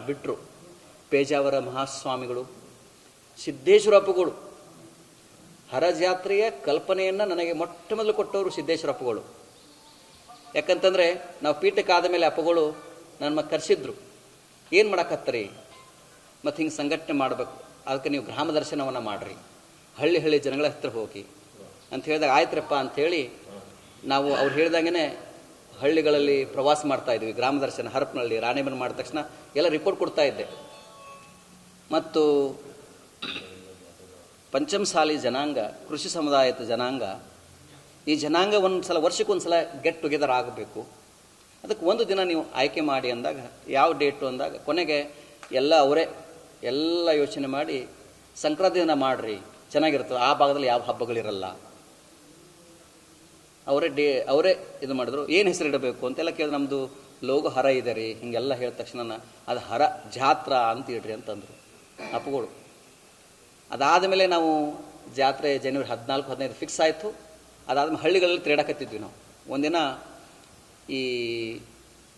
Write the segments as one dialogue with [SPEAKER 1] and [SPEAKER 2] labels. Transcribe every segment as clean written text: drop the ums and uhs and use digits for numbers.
[SPEAKER 1] ಬಿಟ್ಟರು. ಪೇಜಾವರ ಮಹಾಸ್ವಾಮಿಗಳು, ಸಿದ್ದೇಶ್ವರಪ್ಪಗಳು, ಹರಜಾತ್ರೆಯ ಕಲ್ಪನೆಯನ್ನು ನನಗೆ ಮೊಟ್ಟ ಮೊದಲು ಕೊಟ್ಟವರು ಸಿದ್ದೇಶ್ವರಪ್ಪಗಳು. ಯಾಕಂತಂದರೆ ನಾವು ಪೀಠಕ್ಕೆ ಆದ ಮೇಲೆ ಅಪ್ಪಗಳು ನನ್ನ ಕರೆಸಿದ್ರು, ಏನು ಮಾಡಕತ್ತರಿ, ಮತ್ತು ಹಿಂಗೆ ಸಂಘಟನೆ ಮಾಡಬೇಕು, ಅದಕ್ಕೆ ನೀವು ಗ್ರಾಮ ದರ್ಶನವನ್ನು ಮಾಡಿರಿ, ಹಳ್ಳಿ ಹಳ್ಳಿ ಜನಗಳ ಹತ್ರ ಹೋಗಿ ಅಂತ ಹೇಳಿದಾಗ ಆಯ್ತರಪ್ಪ ಅಂಥೇಳಿ ನಾವು ಅವ್ರು ಹೇಳಿದಾಗೇ ಹಳ್ಳಿಗಳಲ್ಲಿ ಪ್ರವಾಸ ಮಾಡ್ತಾಯಿದ್ವಿ. ಗ್ರಾಮ ದರ್ಶನ ಹರಪನಹಳ್ಳಿ, ರಾಣೆಬೆನ್ನೂರು ಮಾಡಿದ ತಕ್ಷಣ ಎಲ್ಲ ರಿಪೋರ್ಟ್ ಕೊಡ್ತಾ ಇದ್ದೆ. ಮತ್ತು ಪಂಚಮಸಾಲಿ ಜನಾಂಗ, ಕೃಷಿ ಸಮುದಾಯದ ಜನಾಂಗ, ಈ ಜನಾಂಗ ವರ್ಷಕ್ಕೊಂದು ಸಲ ಗೆಟ್ ಟುಗೆದರ್ ಆಗಬೇಕು. ಅದಕ್ಕೆ ಒಂದು ದಿನ ನೀವು ಆಯ್ಕೆ ಮಾಡಿ ಅಂದಾಗ ಯಾವ ಡೇಟು ಅಂದಾಗ ಕೊನೆಗೆ ಅವರೇ ಎಲ್ಲ ಯೋಚನೆ ಮಾಡಿ ಸಂಕ್ರಾಂತಿ ದಿನ ಮಾಡಿರಿ, ಚೆನ್ನಾಗಿರ್ತದೆ, ಆ ಭಾಗದಲ್ಲಿ ಯಾವ ಹಬ್ಬಗಳಿರಲ್ಲ. ಅವರೇ ಇದು ಮಾಡಿದ್ರು. ಏನು ಹೆಸರು ಇಡಬೇಕು ಅಂತೆಲ್ಲ ಕೇಳಿದ್ರೆ ನಮ್ಮದು ಲೋಗೋ ಹರ ಇದೆ ರೀ, ಹೀಗೆಲ್ಲ ಹೇಳಿದ ತಕ್ಷಣ ಅದು ಹರ ಜಾತ್ರಾ ಅಂತ ಇಡ್ರಿ ಅಂತಂದರು ಅಪ್ಪಗಳು. ಅದಾದಮೇಲೆ ನಾವು ಜಾತ್ರೆ ಜನವರಿ 14-15 ಫಿಕ್ಸ್ ಆಯಿತು. ಅದಾದಮೇಲೆ ಹಳ್ಳಿಗಳಲ್ಲಿ ತಿರುಗಾಡಕತ್ತಿದ್ವಿ ನಾವು. ಒಂದಿನ ಈ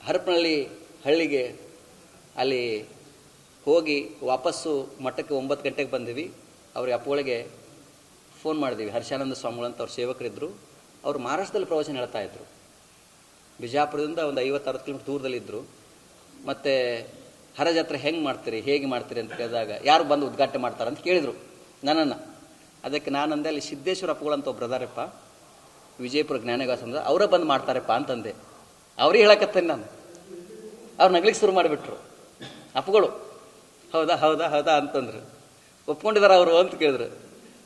[SPEAKER 1] ಹರಪನಹಳ್ಳಿ ಹಳ್ಳಿಗೆ ಅಲ್ಲಿ ಹೋಗಿ ವಾಪಸ್ಸು ಮಠಕ್ಕೆ 9 ಗಂಟೆಗೆ ಬಂದಿವಿ. ಅವ್ರಿಗೆ ಅಪ್ಪಗಳಿಗೆ ಫೋನ್ ಮಾಡಿದ್ವಿ. ಹರ್ಷಾನಂದ ಸ್ವಾಮಿಗಳು ಅಂತ ಅವ್ರ ಸೇವಕರಿದ್ದರು. ಅವರು ಮಹಾರಾಷ್ಟ್ರದಲ್ಲಿ ಪ್ರವಚನ ಹೇಳ್ತಾ ಇದ್ರು. ಬಿಜಾಪುರದಿಂದ ಒಂದು 50-60 ಕಿಲೋಮೀಟರ್ ದೂರದಲ್ಲಿದ್ದರು. ಮತ್ತು ಹರಜಾತ್ರೆ ಹೇಗೆ ಮಾಡ್ತೀರಿ ಅಂತ ಕೇಳಿದಾಗ ಯಾರು ಬಂದು ಉದ್ಘಾಟನೆ ಮಾಡ್ತಾರೆ ಅಂತ ಕೇಳಿದರು ನನ್ನನ್ನು. ಅದಕ್ಕೆ ನಾನಂದೆ, ಅಲ್ಲಿ ಸಿದ್ದೇಶ್ವರ ಅಪ್ಪಗಳು ಅಂತ ಒಬ್ರು ಅದಾರಪ್ಪ, ವಿಜಯಪುರ ಜ್ಞಾನಗಾಸ ಅಂದ್ರೆ ಅವರೇ ಬಂದು ಮಾಡ್ತಾರಪ್ಪ ಅಂತಂದೆ. ಅವ್ರಿಗೆ ಹೇಳಕತ್ತೇನೆ ನಾನು. ಅವ್ರು ನಗ್ಲಿಕ್ಕೆ ಶುರು ಮಾಡಿಬಿಟ್ರು ಅಪ್ಪಗಳು. ಹೌದಾ ಹೌದಾ ಹೌದಾ ಅಂತಂದ್ರು. ಒಪ್ಕೊಂಡಿದ್ದಾರೆ ಅವರು ಅಂತ ಕೇಳಿದ್ರು.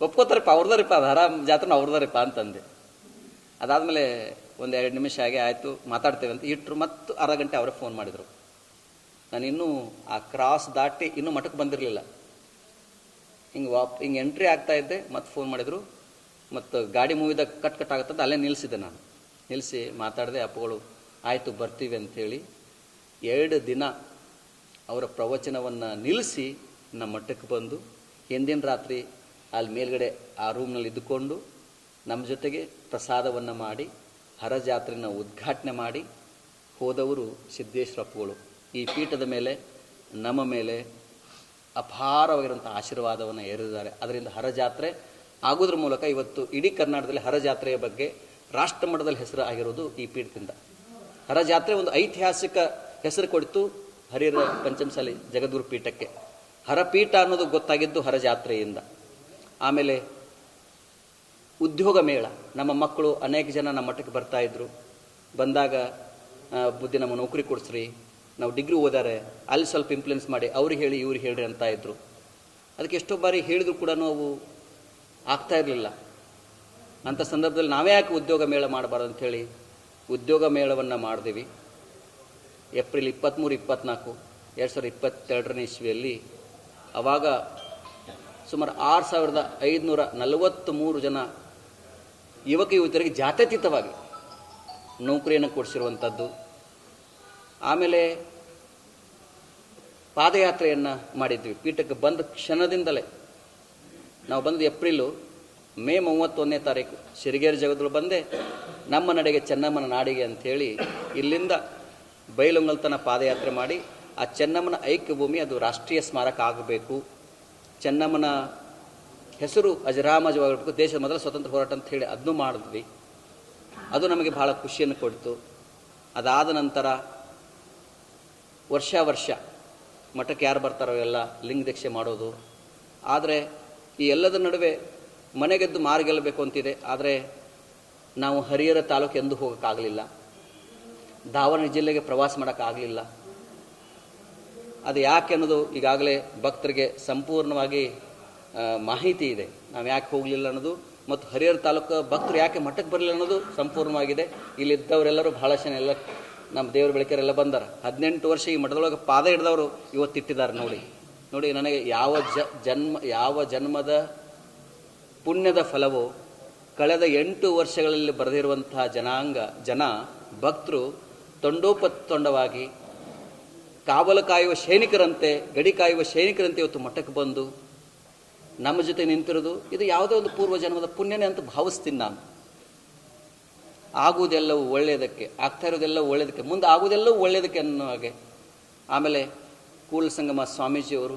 [SPEAKER 1] ಒಪ್ಕೋತಾರಪ್ಪ, ಅವ್ರದಾರಪ್ಪ, ಅದು ಹರ ಜಾತ್ರೆ ಅವ್ರದಾರಪ್ಪ ಅಂತಂದೆ. ಅದಾದಮೇಲೆ ಒಂದು 2 ನಿಮಿಷ ಆಯಿತು, ಮಾತಾಡ್ತೇವೆ ಅಂತ ಇಟ್ಟರು. ಮತ್ತು ಅರ್ಧ ಗಂಟೆ ಅವರೇ ಫೋನ್ ಮಾಡಿದರು. ನಾನು ಇನ್ನೂ ಆ ಕ್ರಾಸ್ ದಾಟಿ ಇನ್ನೂ ಮಠಕ್ಕೆ ಬಂದಿರಲಿಲ್ಲ. ಹಿಂಗೆ ಎಂಟ್ರಿ ಆಗ್ತಾ ಇದ್ದೆ, ಮತ್ತೆ ಫೋನ್ ಮಾಡಿದರು. ಮತ್ತು ಗಾಡಿ ಮೂವಿದಾಗ ಕಟ್ ಆಗುತ್ತಂತ ಅಲ್ಲೇ ನಿಲ್ಲಿಸಿದೆ ನಾನು. ನಿಲ್ಲಿಸಿ ಮಾತಾಡಿದೆ. ಅಪ್ಪಗಳು ಆಯಿತು ಬರ್ತೀವಿ ಅಂಥೇಳಿ 2 ದಿನ ಅವರ ಪ್ರವಚನವನ್ನು ನಿಲ್ಲಿಸಿ ನಮ್ಮ ಮಠಕ್ಕೆ ಬಂದು ಹಿಂದಿನ ರಾತ್ರಿ ಅಲ್ಲಿ ಮೇಲ್ಗಡೆ ಆ ರೂಮ್ನಲ್ಲಿ ಇದ್ದುಕೊಂಡು ನಮ್ಮ ಜೊತೆಗೆ ಪ್ರಸಾದವನ್ನು ಮಾಡಿ ಹರಜಾತ್ರೆನ ಉದ್ಘಾಟನೆ ಮಾಡಿ ಹೋದವರು ಸಿದ್ದೇಶ್ವರಪ್ಪಗಳು. ಈ ಪೀಠದ ಮೇಲೆ ನಮ್ಮ ಮೇಲೆ ಅಪಾರವಾಗಿರುವಂಥ ಆಶೀರ್ವಾದವನ್ನು ಏರಿದ್ದಾರೆ. ಅದರಿಂದ ಹರಜಾತ್ರೆ ಆಗೋದ್ರ ಮೂಲಕ ಇವತ್ತು ಇಡೀ ಕರ್ನಾಟಕದಲ್ಲಿ ಹರಜಾತ್ರೆಯ ಬಗ್ಗೆ ರಾಷ್ಟ್ರ ಮಟ್ಟದಲ್ಲಿ ಹೆಸರು ಆಗಿರೋದು ಈ ಪೀಠದಿಂದ. ಹರಜಾತ್ರೆ ಒಂದು ಐತಿಹಾಸಿಕ ಹೆಸರು ಕೊಡ್ತು ಹರಿಹರ ಪಂಚಮಸಾಲಿ ಜಗದ್ಗುರು ಪೀಠಕ್ಕೆ. ಹರಪೀಠ ಅನ್ನೋದು ಗೊತ್ತಾಗಿದ್ದು ಹರಜಾತ್ರೆಯಿಂದ. ಆಮೇಲೆ ಉದ್ಯೋಗ ಮೇಳ, ನಮ್ಮ ಮಕ್ಕಳು ಅನೇಕ ಜನ ನಮ್ಮ ಮಠಕ್ಕೆ ಬರ್ತಾಯಿದ್ರು. ಬಂದಾಗ ಬುದ್ಧಿ ನಮ್ಮ ನೌಕರಿ ಕೊಡಿಸ್ರಿ, ನಾವು ಡಿಗ್ರಿ ಓದಾರೆ, ಅಲ್ಲಿ ಸ್ವಲ್ಪ ಇಂಪ್ಲುಯೆನ್ಸ್ ಮಾಡಿ ಅವ್ರಿಗೆ ಹೇಳಿ ಇವ್ರಿಗೆ ಹೇಳ್ರಿ ಅಂತ ಇದ್ರು. ಅದಕ್ಕೆ ಎಷ್ಟೋ ಬಾರಿ ಹೇಳಿದ್ರು ಕೂಡ ನಾವು ಆಗ್ತಾ ಇರಲಿಲ್ಲ. ಅಂಥ ಸಂದರ್ಭದಲ್ಲಿ ನಾವೇ ಯಾಕೆ ಉದ್ಯೋಗ ಮೇಳ ಮಾಡಬಾರ್ದು ಅಂಥೇಳಿ ಉದ್ಯೋಗ ಮೇಳವನ್ನು ಮಾಡಿದ್ವಿ. ಏಪ್ರಿಲ್ 23-24, 2022ನೇ ಇಸ್ವಿಯಲ್ಲಿ. ಆವಾಗ ಸುಮಾರು 6543 ಜನ ಯುವಕ ಯುವತಿಯರಿಗೆ ಜಾತ್ಯತೀತವಾಗಿ ನೌಕರಿಯನ್ನು ಕೊಡಿಸಿರುವಂಥದ್ದು. ಆಮೇಲೆ ಪಾದಯಾತ್ರೆಯನ್ನು ಮಾಡಿದ್ವಿ. ಪೀಠಕ್ಕೆ ಬಂದ ಕ್ಷಣದಿಂದಲೇ ನಾವು ಬಂದು ಏಪ್ರಿಲು ಮೇ 31ನೇ ತಾರೀಕು ಸಿರಿಗೇರಿ ಜಗದ್ಗುರು ಬಂದೆ. ನಮ್ಮ ನಡೆಗೆ ಚೆನ್ನಮ್ಮನ ನಾಡಿಗೆ ಅಂಥೇಳಿ ಇಲ್ಲಿಂದ ಬೈಲೊಂಗಲ್ ತನಕ ಪಾದಯಾತ್ರೆ ಮಾಡಿ ಆ ಚೆನ್ನಮ್ಮನ ಐಕ್ಯ ಭೂಮಿ ಅದು ರಾಷ್ಟ್ರೀಯ ಸ್ಮಾರಕ ಆಗಬೇಕು, ಚೆನ್ನಮ್ಮನ ಹೆಸರು ಅಜರಾಮರವಾಗಿರಬೇಕು, ದೇಶದ ಮೊದಲ ಸ್ವತಂತ್ರ ಹೋರಾಟ ಅಂತ ಹೇಳಿ ಅದನ್ನು ಮಾಡಿದ್ವಿ. ಅದು ನಮಗೆ ಭಾಳ ಖುಷಿಯನ್ನು ಕೊಡ್ತು. ಅದಾದ ನಂತರ ವರ್ಷ ಮಠಕ್ಕೆ ಯಾರು ಬರ್ತಾರೋ ಎಲ್ಲ ಲಿಂಗ ದೀಕ್ಷೆ ಮಾಡೋದು. ಆದರೆ ಈ ಎಲ್ಲದರ ನಡುವೆ ಮನೆಗೆದ್ದು ಮಾರ್ಗೆಲ್ಲಬೇಕು ಅಂತಿದೆ. ಆದರೆ ನಾವು ಹರಿಹರ ತಾಲೂಕು ಎಂದೂ ಹೋಗೋಕ್ಕಾಗಲಿಲ್ಲ, ದಾವಣಗೆರೆ ಜಿಲ್ಲೆಗೆ ಪ್ರವಾಸ ಮಾಡೋಕ್ಕಾಗಲಿಲ್ಲ. ಅದು ಯಾಕೆ ಅನ್ನೋದು ಈಗಾಗಲೇ ಭಕ್ತರಿಗೆ ಸಂಪೂರ್ಣವಾಗಿ ಮಾಹಿತಿ ಇದೆ. ನಾವು ಯಾಕೆ ಹೋಗಲಿಲ್ಲ ಅನ್ನೋದು, ಮತ್ತು ಹರಿಹರ ತಾಲೂಕು ಭಕ್ತರು ಯಾಕೆ ಮಠಕ್ಕೆ ಬರಲಿಲ್ಲ ಅನ್ನೋದು ಸಂಪೂರ್ಣವಾಗಿದೆ. ಇಲ್ಲಿದ್ದವರೆಲ್ಲರೂ ಭಾಳಷ್ಟು ಜನ ಎಲ್ಲ ನಮ್ಮ ದೇವ್ರ ಬೆಳಕರೆಲ್ಲ ಬಂದಾರ. 18 ವರ್ಷ ಈ ಮಠದೊಳಗೆ ಪಾದ ಹಿಡಿದವರು ಇವತ್ತಿಟ್ಟಿದ್ದಾರೆ. ನೋಡಿ ನನಗೆ ಯಾವ ಜನ್ಮದ ಪುಣ್ಯದ ಫಲವೋ ಕಳೆದ 8 ವರ್ಷಗಳಲ್ಲಿ ಬರೆದಿರುವಂತಹ ಜನ ಭಕ್ತರು ತೊಂಡೋಪತ್ತೊಂಡವಾಗಿ ಕಾವಲು ಕಾಯುವ ಸೈನಿಕರಂತೆ, ಗಡಿ ಕಾಯುವ ಸೈನಿಕರಂತೆ ಇವತ್ತು ಮಠಕ್ಕೆ ಬಂದು ನಮ್ಮ ಜೊತೆ ನಿಂತಿರೋದು ಇದು ಯಾವುದೋ ಒಂದು ಪೂರ್ವ ಜನ್ಮದ ಪುಣ್ಯನೇ ಅಂತ ಭಾವಿಸ್ತೀನಿ ನಾನು. ಆಗುವುದೆಲ್ಲವೂ ಒಳ್ಳೆಯದಕ್ಕೆ, ಆಗ್ತಾ ಇರೋದೆಲ್ಲವೂ ಒಳ್ಳೆಯದಕ್ಕೆ, ಮುಂದೆ ಆಗುವುದೆಲ್ಲವೂ ಒಳ್ಳೆಯದಕ್ಕೆ ಅನ್ನೋ ಹಾಗೆ. ಆಮೇಲೆ ಕೂಡಲ ಸಂಗಮ ಸ್ವಾಮೀಜಿಯವರು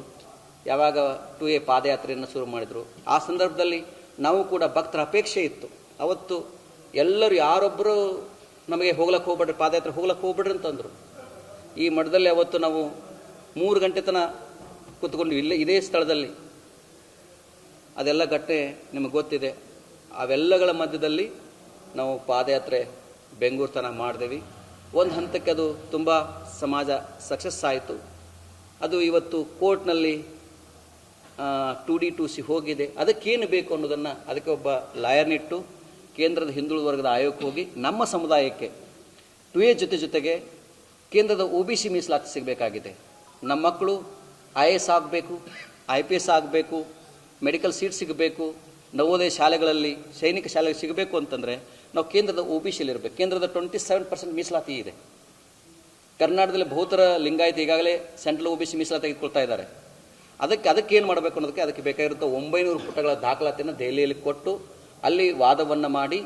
[SPEAKER 1] ಯಾವಾಗ 2A ಪಾದಯಾತ್ರೆಯನ್ನು ಶುರು ಮಾಡಿದರು, ಆ ಸಂದರ್ಭದಲ್ಲಿ ನಾವು ಕೂಡ ಭಕ್ತರ ಅಪೇಕ್ಷೆ ಇತ್ತು. ಅವತ್ತು ಎಲ್ಲರೂ ಯಾರೊಬ್ಬರು ನಮಗೆ ಹೋಗ್ಲಕ್ಕೆ ಹೋಗ್ಬೇಡ್ರಿ, ಪಾದಯಾತ್ರೆ ಹೋಗ್ಲಕ್ಕೆ ಹೋಗ್ಬೇಡ್ರಿ ಅಂತಂದರು. ಈ ಮಠದಲ್ಲಿ ಅವತ್ತು ನಾವು 3 ಗಂಟೆ ತನಕ ಕೂತ್ಕೊಂಡು ಇದೇ ಸ್ಥಳದಲ್ಲಿ, ಅದೆಲ್ಲ ಘಟನೆ ನಿಮಗೆ ಗೊತ್ತಿದೆ. ಅವೆಲ್ಲಗಳ ಮಧ್ಯದಲ್ಲಿ ನಾವು ಪಾದಯಾತ್ರೆ ಬೆಂಗಳೂರು ತನಕ ಮಾಡಿದೆವು. ಒಂದು ಹಂತಕ್ಕೆ ಅದು ತುಂಬ ಸಮಾಜ ಸಕ್ಸಸ್ ಆಯಿತು. ಅದು ಇವತ್ತು ಕೋರ್ಟ್ನಲ್ಲಿ 2D 2C ಹೋಗಿದೆ. ಅದಕ್ಕೇನು ಬೇಕು ಅನ್ನೋದನ್ನು ಅದಕ್ಕೆ ಒಬ್ಬ ಲಾಯರ್ನಿಟ್ಟು ಕೇಂದ್ರದ ಹಿಂದುಳಿದ ವರ್ಗದ ಆಯೋಗಕ್ಕೆ ಹೋಗಿ ನಮ್ಮ ಸಮುದಾಯಕ್ಕೆ 2A ಜೊತೆಗೆ ಕೇಂದ್ರದ OBC ಮೀಸಲಾತಿ ಸಿಗಬೇಕಾಗಿದೆ. ನಮ್ಮ ಮಕ್ಕಳು IAS ಆಗಬೇಕು, IPS ಆಗಬೇಕು, ಮೆಡಿಕಲ್ ಸೀಟ್ ಸಿಗಬೇಕು, ನವೋದಯ ಶಾಲೆಗಳಲ್ಲಿ ಸೈನಿಕ ಶಾಲೆಗೆ ಸಿಗಬೇಕು ಅಂತಂದರೆ ನಾವು ಕೇಂದ್ರದ OBCಯಲ್ಲಿ ಇರಬೇಕು. ಕೇಂದ್ರದ 27% ಮೀಸಲಾತಿ ಇದೆ. ಕರ್ನಾಟಕದಲ್ಲಿ ಬಹುತರ ಲಿಂಗಾಯತ ಈಗಾಗಲೇ ಸೆಂಟ್ರಲ್ OBC ಮೀಸಲಾತಿ ತೆಗೆದುಕೊಳ್ತಾ ಇದ್ದಾರೆ. ಅದಕ್ಕೇನು ಮಾಡಬೇಕು ಅನ್ನೋದಕ್ಕೆ ಅದಕ್ಕೆ ಬೇಕಾಗಿರುತ್ತೋ 900 ಪುಟಗಳ ದಾಖಲಾತಿಯನ್ನು ದೆಹಲಿಯಲ್ಲಿ ಕೊಟ್ಟು ಅಲ್ಲಿ ವಾದವನ್ನು ಮಾಡಿ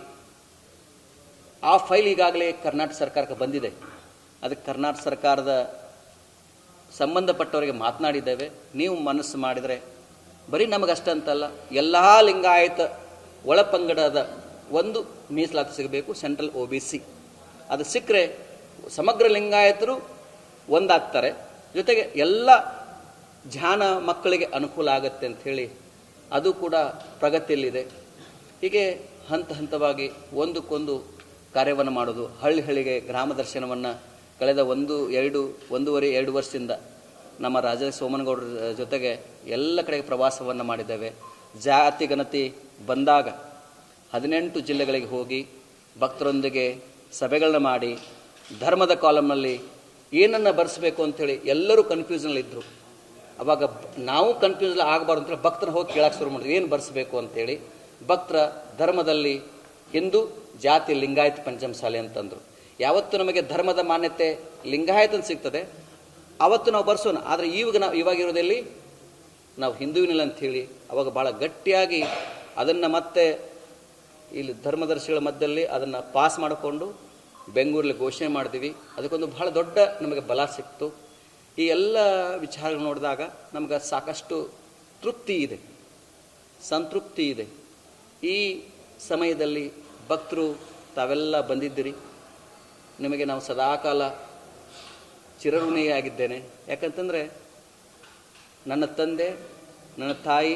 [SPEAKER 1] ಆ ಫೈಲ್ ಈಗಾಗಲೇ ಕರ್ನಾಟಕ ಸರ್ಕಾರಕ್ಕೆ ಬಂದಿದೆ. ಅದಕ್ಕೆ ಕರ್ನಾಟಕ ಸರ್ಕಾರದ ಸಂಬಂಧಪಟ್ಟವರಿಗೆ ಮಾತನಾಡಿದ್ದೇವೆ. ನೀವು ಮನಸ್ಸು ಮಾಡಿದರೆ ಬರೀ ನಮಗಷ್ಟಂತಲ್ಲ, ಎಲ್ಲ ಲಿಂಗಾಯತ ಒಳಪಂಗಡದ ಒಂದು ಮೀಸಲಾತಿ ಸಿಗಬೇಕು, ಸೆಂಟ್ರಲ್ OBC. ಅದು ಸಿಕ್ಕರೆ ಸಮಗ್ರ ಲಿಂಗಾಯತರು ಒಂದಾಗ್ತಾರೆ, ಜೊತೆಗೆ ಎಲ್ಲ ಧ್ಯಾನ ಮಕ್ಕಳಿಗೆ ಅನುಕೂಲ ಆಗುತ್ತೆ ಅಂಥೇಳಿ ಅದು ಕೂಡ ಪ್ರಗತಿಯಲ್ಲಿದೆ. ಹೀಗೆ ಹಂತ ಹಂತವಾಗಿ ಒಂದಕ್ಕೊಂದು ಕಾರ್ಯವನ್ನು ಮಾಡೋದು. ಹಳ್ಳಿಗೆ ಗ್ರಾಮ ದರ್ಶನವನ್ನು ಕಳೆದ 1.5 ವರ್ಷದಿಂದ ನಮ್ಮ ರಾಜ ಸೋಮನಗೌಡರ ಜೊತೆಗೆ ಎಲ್ಲ ಕಡೆಗೆ ಪ್ರವಾಸವನ್ನು ಮಾಡಿದ್ದೇವೆ. ಜಾತಿ ಗಣತಿ ಬಂದಾಗ 18 ಜಿಲ್ಲೆಗಳಿಗೆ ಹೋಗಿ ಭಕ್ತರೊಂದಿಗೆ ಸಭೆಗಳನ್ನ ಮಾಡಿ ಧರ್ಮದ ಕಾಲಮ್ನಲ್ಲಿ ಏನನ್ನು ಬರೆಸಬೇಕು ಅಂಥೇಳಿ ಎಲ್ಲರೂ ಕನ್ಫ್ಯೂಷನಲ್ಲಿದ್ದರು. ಅವಾಗ ನಾವು ಕನ್ಫ್ಯೂಸ್ ಆಗಬಾರ್ದು ಅಂತೇಳಿ ಭಕ್ತರ ಹೋಗಿ ಕೇಳಕ್ಕೆ ಶುರು ಮಾಡಿದ್ವಿ, ಏನು ಬರೆಸಬೇಕು ಅಂತೇಳಿ. ಭಕ್ತರ ಧರ್ಮದಲ್ಲಿ ಹಿಂದೂ, ಜಾತಿ ಲಿಂಗಾಯತ ಪಂಚಮಸಾಲಿ ಅಂತಂದರು. ಯಾವತ್ತು ನಮಗೆ ಧರ್ಮದ ಮಾನ್ಯತೆ ಲಿಂಗಾಯತನ ಸಿಗ್ತದೆ ಆವತ್ತು ನಾವು ಬರ್ಸೋಣ. ಆದರೆ ಇವಾಗಿರೋದಲ್ಲಿ ನಾವು ಹಿಂದೂವಿನಿಲ್ಲ ಅಂಥೇಳಿ ಅವಾಗ ಭಾಳ ಗಟ್ಟಿಯಾಗಿ ಅದನ್ನು ಮತ್ತೆ ಇಲ್ಲಿ ಧರ್ಮದರ್ಶಿಗಳ ಮಧ್ಯದಲ್ಲಿ ಅದನ್ನು ಪಾಸ್ ಮಾಡಿಕೊಂಡು ಬೆಂಗಳೂರಲ್ಲಿ ಘೋಷಣೆ ಮಾಡಿದ್ವಿ. ಅದಕ್ಕೊಂದು ಬಹಳ ದೊಡ್ಡ ನಮಗೆ ಬಲ ಸಿಕ್ತು. ಈ ಎಲ್ಲ ವಿಚಾರಗಳು ನೋಡಿದಾಗ ನಮಗೆ ಸಾಕಷ್ಟು ತೃಪ್ತಿ ಇದೆ, ಸಂತೃಪ್ತಿ ಇದೆ. ಈ ಸಮಯದಲ್ಲಿ ಭಕ್ತರು ತಾವೆಲ್ಲ ಬಂದಿದ್ದೀರಿ, ನಿಮಗೆ ನಾವು ಸದಾಕಾಲ ಚಿರಋಣಿಯಾಗಿದ್ದೇನೆ. ಯಾಕಂತಂದರೆ ನನ್ನ ತಂದೆ, ನನ್ನ ತಾಯಿ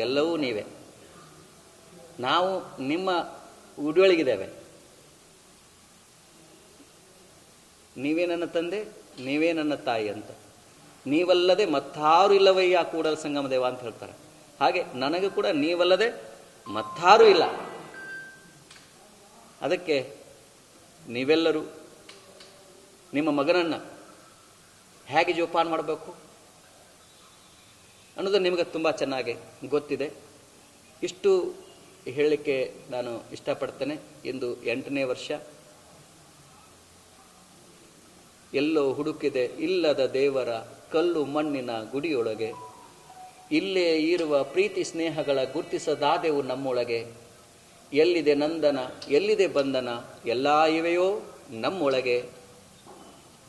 [SPEAKER 1] ಎಲ್ಲವೂ ನೀವೇ. ನಾವು ನಿಮ್ಮ ಉಡಿಯೊಳಗಿದ್ದೇವೆ. ನೀವೇ ನನ್ನ ತಂದೆ, ನೀವೇ ನನ್ನ ತಾಯಿ ಅಂತ. ನೀವಲ್ಲದೆ ಮತ್ತಾರು ಇಲ್ಲವಯ್ಯ ಕೂಡಲ ಸಂಗಮ ದೇವ ಅಂತ ಹೇಳ್ತಾರೆ. ಹಾಗೆ ನನಗೂ ಕೂಡ ನೀವಲ್ಲದೆ ಮತ್ತಾರೂ ಇಲ್ಲ. ಅದಕ್ಕೆ ನೀವೆಲ್ಲರೂ ನಿಮ್ಮ ಮಗನನ್ನು ಹೇಗೆ ಜೋಪಾನ ಮಾಡಬೇಕು ಅನ್ನೋದು ನಿಮಗೆ ತುಂಬ ಚೆನ್ನಾಗಿ ಗೊತ್ತಿದೆ. ಇಷ್ಟು ಹೇಳಲಿಕ್ಕೆ ನಾನು ಇಷ್ಟಪಡ್ತೇನೆ. ಇಂದು 8ನೇ ವರ್ಷ. ಎಲ್ಲೋ ಹುಡುಕಿದೆ ಇಲ್ಲದ ದೇವರ ಕಲ್ಲು ಮಣ್ಣಿನ ಗುಡಿಯೊಳಗೆ, ಇಲ್ಲೇ ಇರುವ ಪ್ರೀತಿ ಸ್ನೇಹಗಳ ಗುರ್ತಿಸದಾದೆವು ನಮ್ಮೊಳಗೆ. ಎಲ್ಲಿದೆ ನಂದನ, ಎಲ್ಲಿದೆ ಬಂಧನ, ಎಲ್ಲ ಇವೆಯೋ ನಮ್ಮೊಳಗೆ.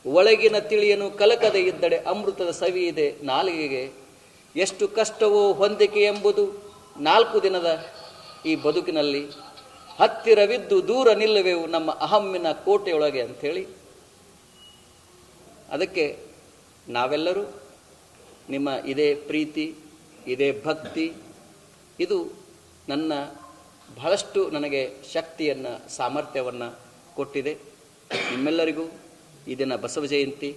[SPEAKER 1] ಒಳಗಿನ ತಿಳಿಯನು ಕಲಕದೆ ಇದ್ದಡೆ ಅಮೃತದ ಸವಿ ಇದೆ ನಾಲಿಗೆಗೆ. ಎಷ್ಟು ಕಷ್ಟವೋ ಹೊಂದಿಕೆ ಎಂಬುದು 4 ದಿನದ ಈ ಬದುಕಿನಲ್ಲಿ. ಹತ್ತಿರವಿದ್ದು ದೂರ ನಿಲ್ಲುವೆವು ನಮ್ಮ ಅಹಮ್ಮಿನ ಕೋಟೆಯೊಳಗೆ ಅಂಥೇಳಿ. ಅದಕ್ಕೆ ನಾವೆಲ್ಲರೂ ನಿಮ್ಮ ಇದೇ ಪ್ರೀತಿ, ಇದೇ ಭಕ್ತಿ, ಇದು ನನ್ನ ಬಹಳಷ್ಟು ನನಗೆ ಶಕ್ತಿಯನ್ನು, ಸಾಮರ್ಥ್ಯವನ್ನು ಕೊಟ್ಟಿದೆ. ನಿಮ್ಮೆಲ್ಲರಿಗೂ ಈ ದಿನ ಬಸವ ಜಯಂತಿ,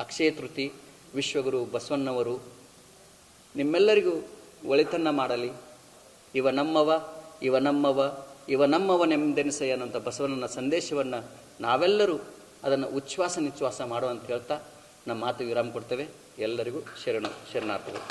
[SPEAKER 1] ಅಕ್ಷಯ ತೃತೀಯ, ವಿಶ್ವಗುರು ಬಸವಣ್ಣವರು ನಿಮ್ಮೆಲ್ಲರಿಗೂ ಒಳಿತನ್ನು ಮಾಡಲಿ. ಇವ ನಮ್ಮವ, ಇವ ನಮ್ಮವ, ಇವ ನಮ್ಮವನೆಂದೆನಿಸಯ್ಯ ಅನ್ನೋಂಥ ಬಸವಣ್ಣನ ಸಂದೇಶವನ್ನು ನಾವೆಲ್ಲರೂ ಅದನ್ನು ಉಚ್ಛ್ವಾಸ ನಿಶ್ವಾಸ ಮಾಡುವಂತ ಹೇಳ್ತಾ ನಮ್ಮ ಮಾತು ವಿರಾಮ ಕೊಡ್ತೇವೆ. ಎಲ್ಲರಿಗೂ ಶರಣಾರ್ಥಿಗಳು.